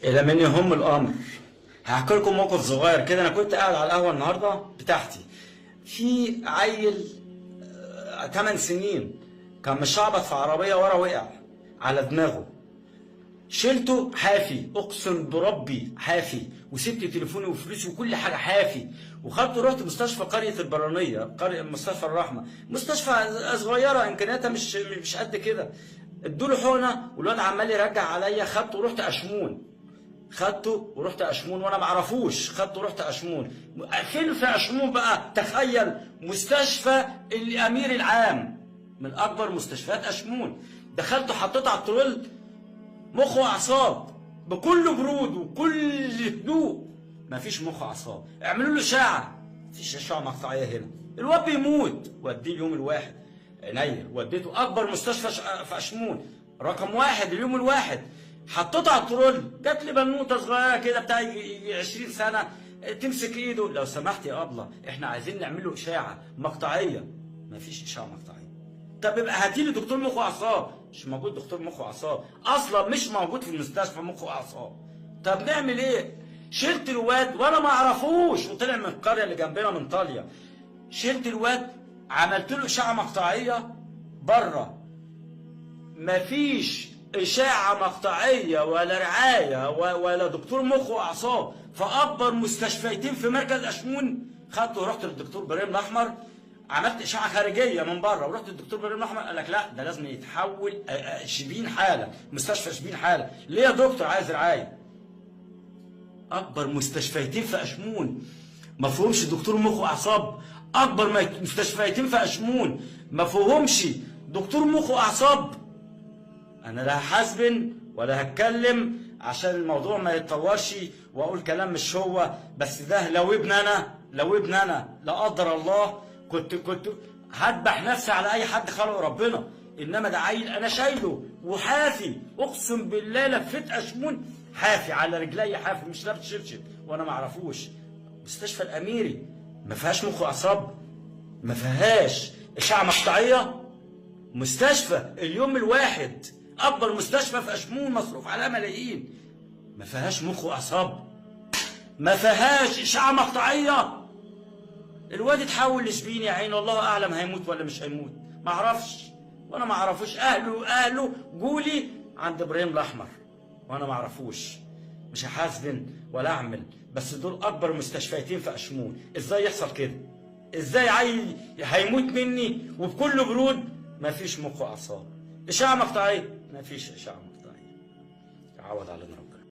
الى من يهم الامر. هحكي لكم موقف صغير كده. انا كنت قاعد على القهوه النهارده بتاعتي، في عيل 8 سنين كان مشعبط في عربيه ورا، وقع على دماغه. شلته حافي، اقسم بربي حافي، وسبت تليفوني وفلوسي وكل حاجه حافي، وخدته رحت مستشفى قريه البرانيه، مستشفى الرحمه، مستشفى صغيره امكانياتها مش قد كده. ادوا له حقنه والواد عمال يرجع عليا. خدته ورحت اشمون، خدته ورحت اشمون وانا ما اعرفوش. خدته ورحت اشمون. فين في اشمون بقى؟ تخيل، مستشفى الامير العام، من اكبر مستشفيات اشمون. دخلته حطيته على الترول، مخ واعصاب، بكل برود وكل هدوء. مفيش مخ واعصاب. اعملوا له اشعه، مفيش اشعه مقطعيه هنا. الواد بيموت. وديه اليوم الواحد، عينيا وديته اكبر مستشفى في اشمون، رقم واحد اليوم الواحد. حطيته على الترول، جات لي بنوته صغيره كده بتاع يجي 20 سنه تمسك ايده، لو سمحت يا ابله احنا عايزين نعمل له اشاعه مقطعيه. مفيش اشاعه مقطعيه. طب يبقى هاتي لي دكتور مخ واعصاب. مش موجود دكتور مخ واعصاب اصلا، مش موجود في المستشفى مخ واعصاب. طب نعمل ايه؟ شلت الواد وانا ما اعرفوش، وطلع من القريه اللي جنبنا من طاليا. شلت الواد، عملت له اشاعه مقطعيه بره. مفيش اشاعه مقطعيه ولا رعايه ولا دكتور مخ واعصاب في اكبر مستشفيتين في مركز اشمون. خدته ورحت للدكتور ابراهيم الاحمر، عملت اشعه خارجيه من بره، ورحت للدكتور ابراهيم الاحمر قال لك لا ده لازم يتحول شبين حاله، مستشفى شبين حاله. ليه يا دكتور؟ عايز رعايه. اكبر مستشفيتين في اشمون ما فيهمش دكتور مخ واعصاب. اكبر مستشفيتين في اشمون ما فيهمش دكتور مخ واعصاب. انا لا هحاسبن ولا هتكلم عشان الموضوع ما يتطورش واقول كلام مش هو. بس ده لو ابن انا لا قدر الله كنت هذبح نفسي على اي حد خلقه ربنا. انما ده عيل انا شايله وحافي، اقسم بالله لفيت اشمون حافي على رجلي، حافي مش لابس شبشب وانا ما اعرفوش. مستشفى الاميري ما فيهاش مخ واعصاب، ما فيهاش اشعه مقطعيه. مستشفى اليوم الواحد، اكبر مستشفى في اشمون مصروف عليها ملايين، ما فيهاش مخ واعصاب، ما فيهاش اشعه مقطعيه. الواد اتحول لشبين يا عيني، والله اعلم هيموت ولا مش هيموت، ما اعرفش وانا ما اعرفوش. اهله جولي عند ابراهيم الاحمر وانا ما اعرفوش. مش هحاسبن ولا اعمل، بس دول اكبر مستشفيتين في اشمون. ازاي يحصل كده؟ ازاي عيل هيموت مني وبكل برود ما فيش مخ واعصاب؟ اشعه مقطعيه ما فيش اشعه مقطعيه. عوض علينا ربنا.